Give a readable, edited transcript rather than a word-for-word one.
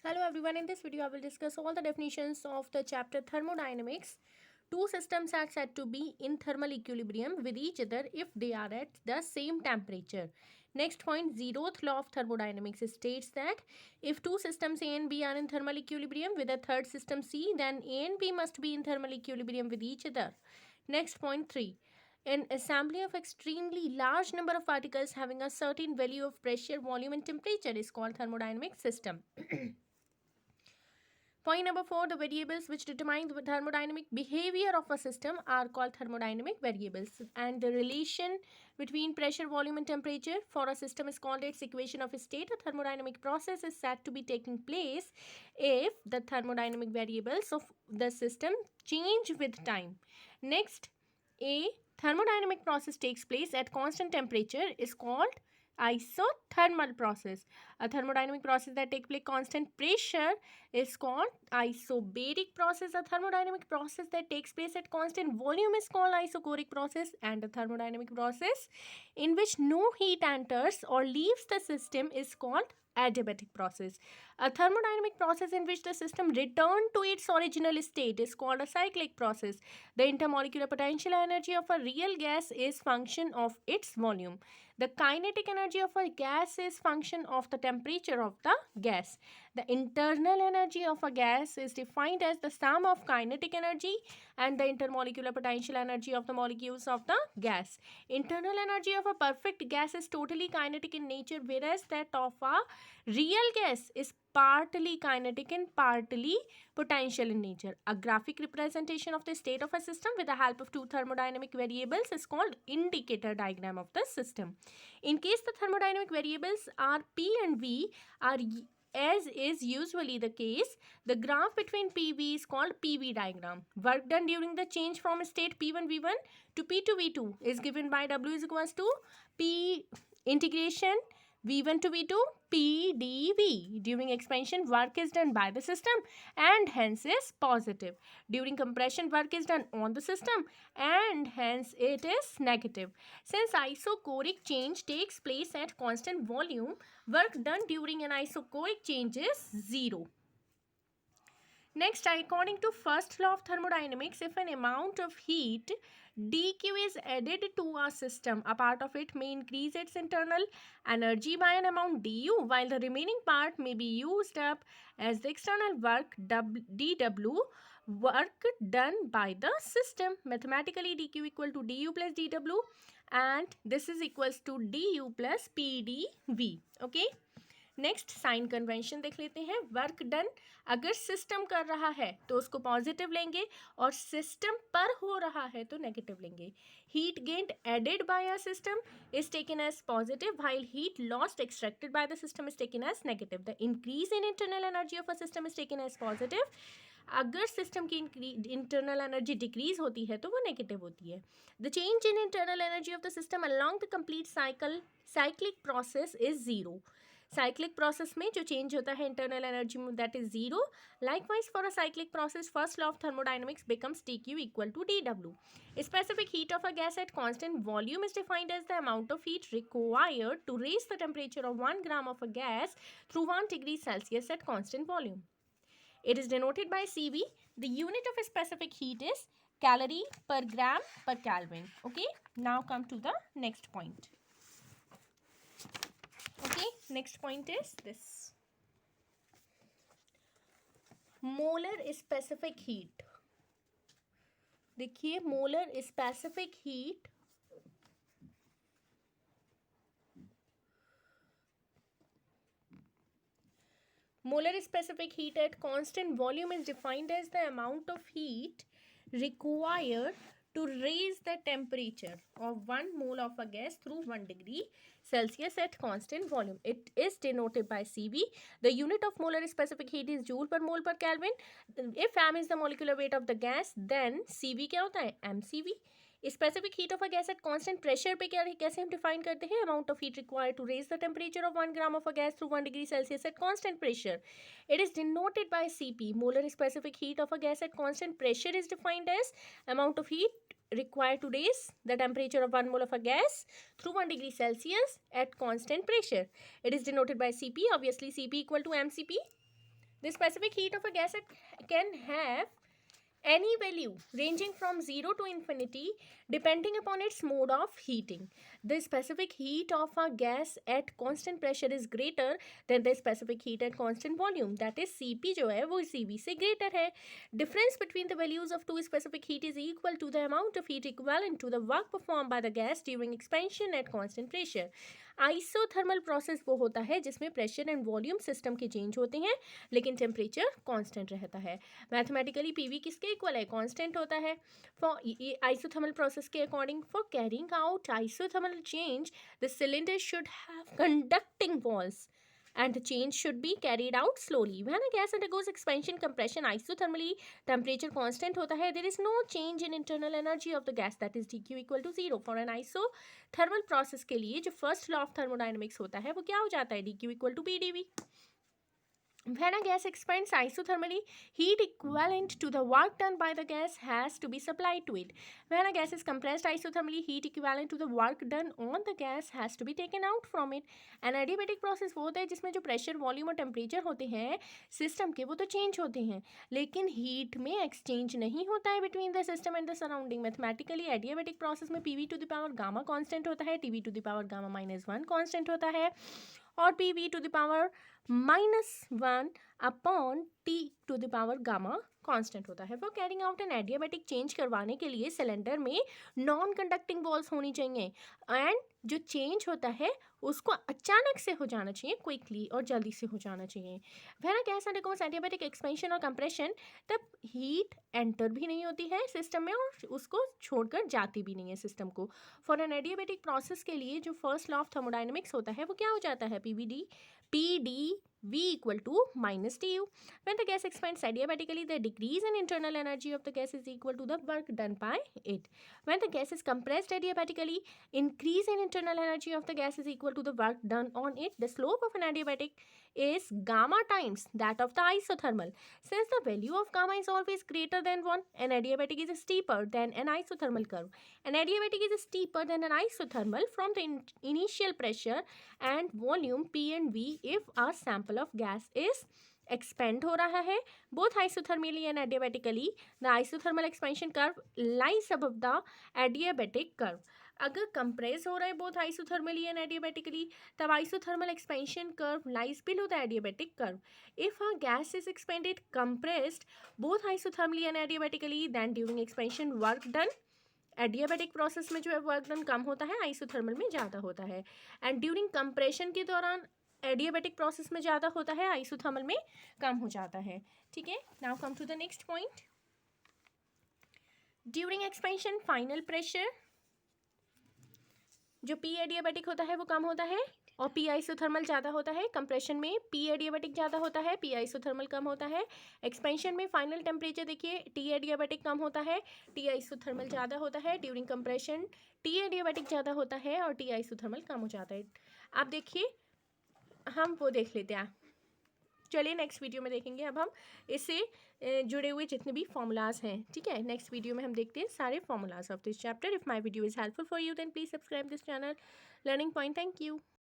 Hello everyone, in this video I will discuss all the definitions of the chapter Thermodynamics. Two systems are said to be in thermal equilibrium with each other if they are at the same temperature. Next point, zeroth law of thermodynamics states that if two systems A and B are in thermal equilibrium with a third system C, then A and B must be in thermal equilibrium with each other. Next point 3. An assembly of extremely large number of particles having a certain value of pressure, volume and temperature is called thermodynamic system. Point number 4, the variables which determine the thermodynamic behavior of a system are called thermodynamic variables. And the relation between pressure, volume and temperature for a system is called its equation of state. A thermodynamic process is said to be taking place if the thermodynamic variables of the system change with time. Next, a thermodynamic process takes place at constant temperature is called isothermal process. A thermodynamic process that takes place constant pressure is called isobaric process. A thermodynamic process that takes place at constant volume is called isochoric process. And a thermodynamic process in which no heat enters or leaves the system is called adiabatic process. A thermodynamic process in which the system returned to its original state is called a cyclic process. The intermolecular potential energy of a real gas is function of its volume. The kinetic energy of a gas is function of the temperature of the gas. The internal energy of a gas is defined as the sum of kinetic energy and the intermolecular potential energy of the molecules of the gas. Internal energy of a perfect gas is totally kinetic in nature, whereas that of a real gas is partly kinetic and partly potential in nature. A graphic representation of the state of a system with the help of two thermodynamic variables is called indicator diagram of the system. In case the thermodynamic variables are P and V are as is usually the case, the graph between PV is called PV diagram. Work done during the change from state P1 V1 to P2 V2 is given by W is equals to P integration V1 to V2 PdV. During expansion, work is done by the system and hence is positive. During compression, work is done on the system and hence it is negative. Since isochoric change takes place at constant volume, work done during an isochoric change is zero. Next, according to first law of thermodynamics, if an amount of heat dq is added to a system, a part of it may increase its internal energy by an amount du, while the remaining part may be used up as the external work dw, work done by the system. Mathematically, dq equal to du plus dw, and this is equals to du plus pdv. Okay. Next sign convention देख लेते हैं. Work done अगर system कर रहा है तो उसको positive लेंगे और सिस्टम पर हो रहा है तो नेगेटिव लेंगे. Heat gained added by a system is taken as positive while heat lost extracted by the system is taken as negative. The increase in internal energy of a system is taken as positive. अगर system की internal energy decrease होती है तो वो negative होती है. The change in internal energy of the system along the complete cyclic process is zero. Cyclic process में जो चेंज होता है इंटरनल एनर्जी में that is zero. Likewise for a cyclic process first law of thermodynamics becomes dq equal to dw. Specific heat of a gas at constant volume is defined as the amount of heat required to raise the temperature of 1 gram of a gas through 1 degree Celsius at constant volume. It is denoted by CV. The unit of specific heat is calorie per gram per Kelvin. Okay, now come to the next point. Okay, next point is this. Molar specific heat. देखिए molar specific heat molar specific heat at constant volume is defined as the amount of heat required to raise the temperature of 1 mole of a gas through 1 degree Celsius at constant volume. It is denoted by CV. The unit of molar specific heat is joule per mole per Kelvin. If m is the molecular weight of the gas, then CV क्या होता है? mCV. Specific heat of a gas at constant pressure पे क्या कैसे हम define करते हैं? Amount of heat required to raise the temperature of 1 gram of a gas through 1 degree Celsius at constant pressure. It is denoted by Cp. Molar specific heat of a gas at constant pressure is defined as amount of heat required to raise the temperature of 1 mole of a gas through 1 degree Celsius at constant pressure. It is denoted by Cp. Obviously, Cp equal to mCp. The specific heat of a gas can have any value ranging from 0 to infinity depending upon its mode of heating. The specific heat of a gas at constant pressure is greater than the specific heat at constant volume. That is Cp जो है वो Cv से greater है. Difference between the values of two specific heat is equal to the amount of heat equivalent to the work performed by the gas during expansion at constant pressure. Isothermal process वो होता है जिसमें pressure and volume system के change होते हैं लेकिन temperature constant रहता है. मैथमेटिकली पीवी किसके इक्वल है? कांस्टेंट होता है. फॉर आइसोथर्मल प्रोसेस के according for carrying out isothermal change the cylinder should have conducting walls and the change should be carried out slowly. When a gas undergoes expansion compression isothermally, temperature constant होता है. There is no change in internal energy of the gas, that is dq equal to 0. For an isothermal process के लिए जो first law of thermodynamics होता है वो क्या हो जाता है? dq equal to pdv. When a gas expands isothermally, heat equivalent to the work done by the gas has to be supplied to it. When a gas is compressed isothermally, heat equivalent to the work done on the gas has to be taken out from it. An adiabatic process वो होता है जिसमें जो pressure volume और temperature होते हैं system के वो तो चेंज होते हैं लेकिन हीट में एक्सचेंज नहीं होता है between the system and the surrounding. Mathematically adiabatic process में PV to the power gamma constant होता है, TV to the power gamma -1 constant होता है और PV to the power -1 upon T to the power gamma constant होता है. For carrying out an adiabatic change करवाने के लिए सिलेंडर में नॉन कंडक्टिंग वॉल्स होनी चाहिए एंड जो चेंज होता है उसको अचानक से हो जाना चाहिए, क्विकली और जल्दी से हो जाना चाहिए. When a gas undergoes adiabatic expansion और कंप्रेशन तब हीट एंटर भी नहीं होती है सिस्टम में और उसको छोड़कर जाती भी नहीं है सिस्टम को. फॉर एन एडियाबेटिक प्रोसेस के लिए जो फर्स्ट लॉ ऑफ थर्मोडायनेमिक्स होता है वो क्या हो जाता है? PD V equal to minus Tu. When the gas expands adiabatically, the decrease in internal energy of the gas is equal to the work done by it. When the gas is compressed adiabatically, increase in internal energy of the gas is equal to the work done on it. The slope of an adiabatic is gamma times that of the isothermal. Since the value of gamma is always greater than 1, an adiabatic is steeper than an isothermal curve. An adiabatic is steeper than an isothermal from the initial pressure and volume P and V if a sample of gas is expand हो रहा है both isothermally and adiabatically. The isothermal expansion curve lies above the adiabatic curve. अगर compress हो रहा है both isothermally and adiabatically तब isothermal expansion curve lies below the adiabatic curve. If a gas is expanded compressed both isothermally and adiabatically then during expansion work done adiabatic process में जो है work done कम होता है, isothermal में ज़्यादा होता है. एंड ड्यूरिंग कंप्रेशन के दौरान एडियाबेटिक प्रोसेस में ज़्यादा होता है, आइसोथर्मल में कम हो जाता है. ठीक है, now come to the next point. During expansion final pressure जो पी एडियाबेटिक होता है वो कम होता है और पी आइसोथर्मल ज़्यादा होता है. कंप्रेशन में पी एडियाबेटिक ज़्यादा होता है, पी आइसोथर्मल कम होता है. एक्सपेंशन में फाइनल टेम्परेचर देखिए टी एडियाबेटिक कम होता है, टी आइसोथर्मल ज़्यादा होता है. ड्यूरिंग कंप्रेशन टी एडियाबेटिक ज़्यादा होता है और टी आइसोथर्मल कम हो जाता है. आप देखिए हम वो देख लेते हैं. चलिए नेक्स्ट वीडियो में देखेंगे अब हम इससे जुड़े हुए जितने भी फॉर्मूलाज हैं. ठीक है, नेक्स्ट वीडियो में हम देखते हैं सारे formulas of this chapter. If my video is helpful for you then please subscribe this channel learning point. Thank you.